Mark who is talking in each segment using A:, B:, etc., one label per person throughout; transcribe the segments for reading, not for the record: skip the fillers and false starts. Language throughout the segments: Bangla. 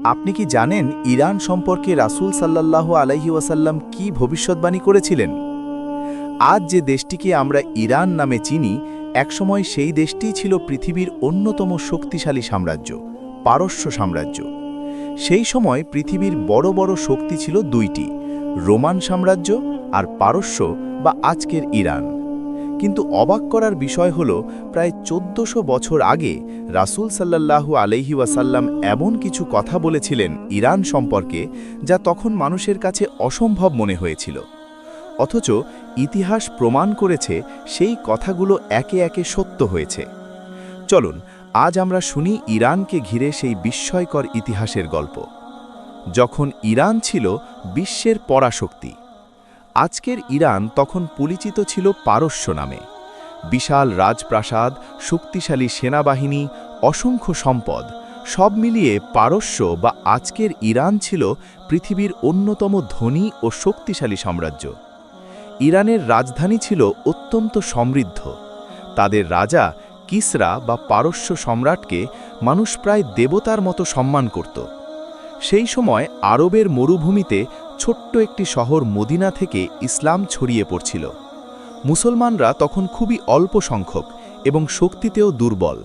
A: আপনি কি জানেন ইরান সম্পর্কে রাসূল সাল্লাল্লাহু আলাইহি ওয়াসাল্লাম কি ভবিষ্যদ্বাণী করেছিলেন? আজ যে দেশটিকে আমরা ইরান নামে চিনি, একসময় সেই দেশটিই ছিল পৃথিবীর অন্যতম শক্তিশালী সাম্রাজ্য, পারস্য সাম্রাজ্য। সেই সময় পৃথিবীর বড় বড় শক্তি ছিল দুইটি, রোমান সাম্রাজ্য আর পারস্য বা আজকের ইরান। কিন্তু অবাক করার বিষয় হল, প্রায় 1400 বছর আগে রাসূল সাল্লাল্লাহু আলাইহি ওয়াসাল্লাম এমন কিছু কথা বলেছিলেন ইরান সম্পর্কে, যা তখন মানুষের কাছে অসম্ভব মনে হয়েছিল। অথচ ইতিহাস প্রমাণ করেছে সেই কথাগুলো একে একে সত্য হয়েছে। চলুন আজ আমরা শুনি ইরানকে ঘিরে সেই বিস্ময়কর ইতিহাসের গল্প, যখন ইরান ছিল বিশ্বের পরাশক্তি। আজকের ইরান তখন পরিচিত ছিল পারস্য নামে। বিশাল রাজপ্রাসাদ, শক্তিশালী সেনাবাহিনী, অসংখ্য সম্পদ, সব মিলিয়ে পারস্য বা আজকের ইরান ছিল পৃথিবীর অন্যতম ধনী ও শক্তিশালী সাম্রাজ্য। ইরানের রাজধানী ছিল অত্যন্ত সমৃদ্ধ। তাদের রাজা কিসরা বা পারস্য সম্রাটকে মানুষ প্রায় দেবতার মতো সম্মান করত। সেই সময় আরবের মরুভূমিতে ছোট্ট একটি শহর মদিনা থেকে ইসলাম ছড়িয়ে পড়ছিল। মুসলমানরা তখন খুবই অল্প সংখ্যক এবং শক্তিতেও দুর্বল।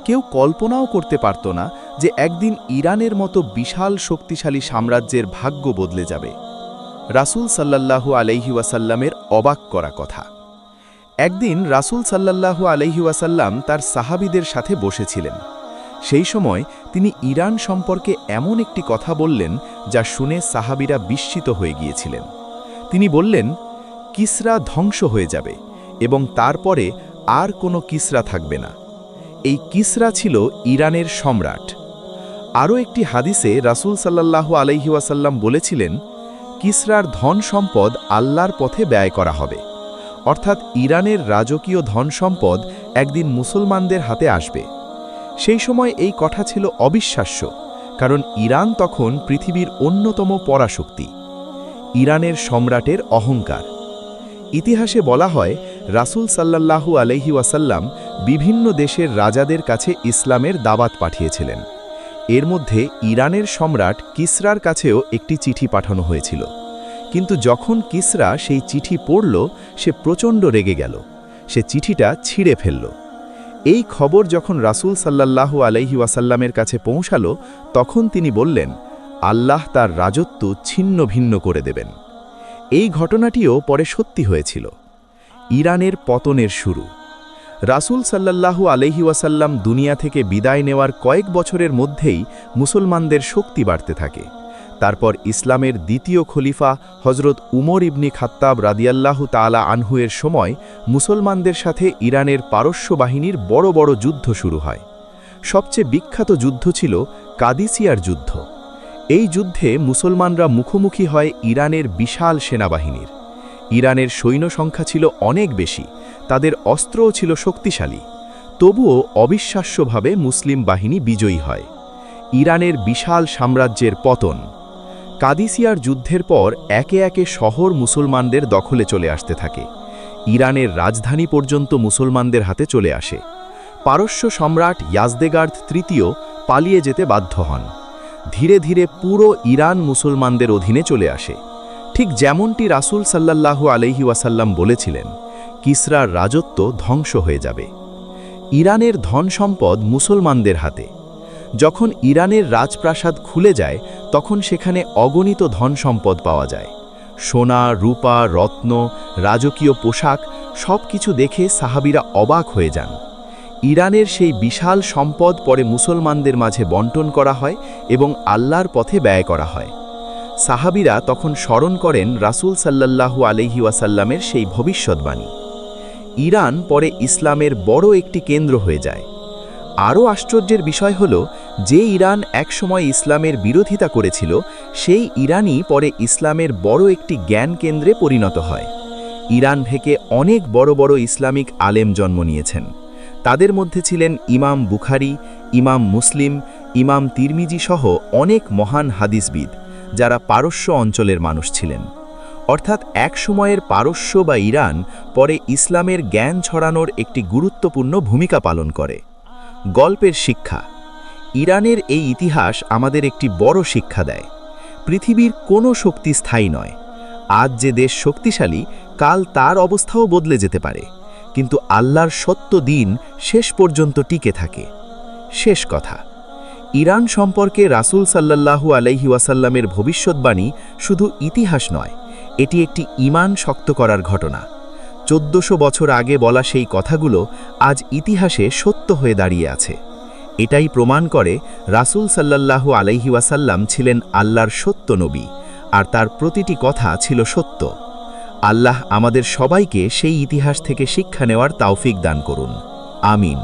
A: কেউ কল্পনাও করতে পারত না যে একদিন ইরানের মতো বিশাল শক্তিশালী সাম্রাজ্যের ভাগ্য বদলে যাবে। রাসূল সাল্লাল্লাহু আলাইহি ওয়াসাল্লামের অবাক করা কথা। একদিন রাসূল সাল্লাল্লাহু আলাইহি ওয়াসাল্লাম তার সাহাবীদের সাথে বসেছিলেন। সেই সময় তিনি ইরান সম্পর্কে এমন একটি কথা বললেন, যা শুনে সাহাবীরা বিস্মিত হয়ে গিয়েছিলেন। তিনি বললেন, কিসরা ধ্বংস হয়ে যাবে এবং তারপরে আর কোনো কিসরা থাকবে না। এই কিসরা ছিল ইরানের সম্রাট। আরও একটি হাদিসে রাসূল সাল্লাল্লাহু আলাইহি ওয়াসাল্লাম বলেছিলেন, কিসরার ধন সম্পদ আল্লাহর পথে ব্যয় করা হবে, অর্থাৎ ইরানের রাজকীয় ধন সম্পদ একদিন মুসলমানদের হাতে আসবে। সেই সময় এই কথা ছিল অবিশ্বাস্য, কারণ ইরান তখন পৃথিবীর অন্যতম পরাশক্তি। ইরানের সম্রাটের অহংকার। ইতিহাসে বলা হয়, রাসূল সাল্লাল্লাহু আলাইহি ওয়াসাল্লাম বিভিন্ন দেশের রাজাদের কাছে ইসলামের দাওয়াত পাঠিয়েছিলেন। এর মধ্যে ইরানের সম্রাট কিসরার কাছেও একটি চিঠি পাঠানো হয়েছিল। কিন্তু যখন কিসরা সেই চিঠি পড়ল, সে প্রচণ্ড রেগে গেল। সে চিঠিটা ছিঁড়ে ফেলল। এই খবর যখন রাসূল সাল্লাল্লাহু আলাইহি ওয়াসাল্লামের কাছে পৌঁছালো, তখন তিনি বললেন, আল্লাহ তার রাজত্ব ছিন্ন ভিন্ন করে দেবেন। এই ঘটনাটিও পরে সত্যি হয়েছিল। ইরানের পতনের শুরু। রাসূল সাল্লাল্লাহু আলাইহি ওয়াসাল্লাম দুনিয়া থেকে বিদায় নেওয়ার কয়েক বছরের মধ্যেই মুসলমানদের শক্তি বাড়তে থাকে। তারপর ইসলামের দ্বিতীয় খলিফা হযরত উমর ইবনে খাত্তাব রাদিয়াল্লাহু তাআলা আনহু-এর সময় মুসলমানদের সাথে ইরানের পারস্য বাহিনীর বড় বড় যুদ্ধ শুরু হয়। সবচেয়ে বিখ্যাত যুদ্ধ ছিল কাদিসিয়ার যুদ্ধ। এই যুদ্ধে মুসলমানরা মুখোমুখি হয় ইরানের বিশাল সেনাবাহিনীর। ইরানের সৈন্য সংখ্যা ছিল অনেক বেশি, তাদের অস্ত্রও ছিল শক্তিশালী। তবুও অবিশ্বাস্যভাবে মুসলিম বাহিনী বিজয়ী হয়। ইরানের বিশাল সাম্রাজ্যের পতন। কাদিসিয়ার যুদ্ধের পর একে একে শহর মুসলমানদের দখলে চলে আসতে থাকে। ইরানের রাজধানী পর্যন্ত মুসলমানদের হাতে চলে আসে। পারস্য সম্রাট ইয়াজদেগার্দ তৃতীয় পালিয়ে যেতে বাধ্য হন। ধীরে ধীরে পুরো ইরান মুসলমানদের অধীনে চলে আসে। ঠিক যেমনটি রাসূল সাল্লাল্লাহু আলাইহি ওয়াসাল্লাম বলেছিলেন, কিসরার রাজত্ব ধ্বংস হয়ে যাবে। ইরানের ধন সম্পদ মুসলমানদের হাতে। যখন ইরানের রাজপ্রাসাদ খুলে যায়, তখন সেখানে অগণিত ধন সম্পদ পাওয়া যায়। সোনা, রূপা, রত্ন, রাজকীয় পোশাক, সব কিছু দেখে সাহাবীরা অবাক হয়ে যান। ইরানের সেই বিশাল সম্পদ পরে মুসলমানদের মাঝে বন্টন করা হয় এবং আল্লাহর পথে ব্যয় করা হয়। সাহাবীরা তখন স্মরণ করেন রাসূল সাল্লাল্লাহু আলাইহি ওয়াসাল্লামের সেই ভবিষ্যদ্বাণী। ইরান পরে ইসলামের বড় একটি কেন্দ্র হয়ে যায়। আরও আশ্চর্যের বিষয় হল, যে ইরান একসময় ইসলামের বিরোধিতা করেছিল, সেই ইরানই পরে ইসলামের বড় একটি জ্ঞান কেন্দ্রে পরিণত হয়। ইরান থেকে অনেক বড় বড় ইসলামিক আলেম জন্ম নিয়েছেন। তাদের মধ্যে ছিলেন ইমাম বুখারী, ইমাম মুসলিম, ইমাম তিরমিজি সহ অনেক মহান হাদিসবিদ, যারা পারস্য অঞ্চলের মানুষ ছিলেন। অর্থাৎ এক সময়ের পারস্য বা ইরান পরে ইসলামের জ্ঞান ছড়ানোর একটি গুরুত্বপূর্ণ ভূমিকা পালন করে। গল্পের শিক্ষা। ইরানের এই ইতিহাস আমাদের একটি বড় শিক্ষা দেয়। পৃথিবীর কোনো শক্তি স্থায়ী নয়। আজ যে দেশ শক্তিশালী, কাল তার অবস্থাও বদলে যেতে পারে, কিন্তু আল্লাহর সত্য দিন শেষ পর্যন্ত টিকে থাকে। শেষ কথা, ইরান সম্পর্কে রাসূল সাল্লাল্লাহু আলাইহি ওয়াসাল্লামের ভবিষ্যৎবাণী শুধু ইতিহাস নয়, এটি একটি ঈমান শক্ত করার ঘটনা। 1400 বছর আগে বলা সেই কথাগুলো আজ ইতিহাসে সত্য হয়ে দাঁড়িয়ে আছে। এটাই প্রমাণ করে রাসূল সাল্লাল্লাহু আলাইহি ওয়াসাল্লাম ছিলেন আল্লাহর সত্য নবী, আর তার প্রতিটি কথা ছিল সত্য। আল্লাহ আমাদের সবাইকে সেই ইতিহাস থেকে শিক্ষা নেওয়ার তৌফিক দান করুন। আমিন।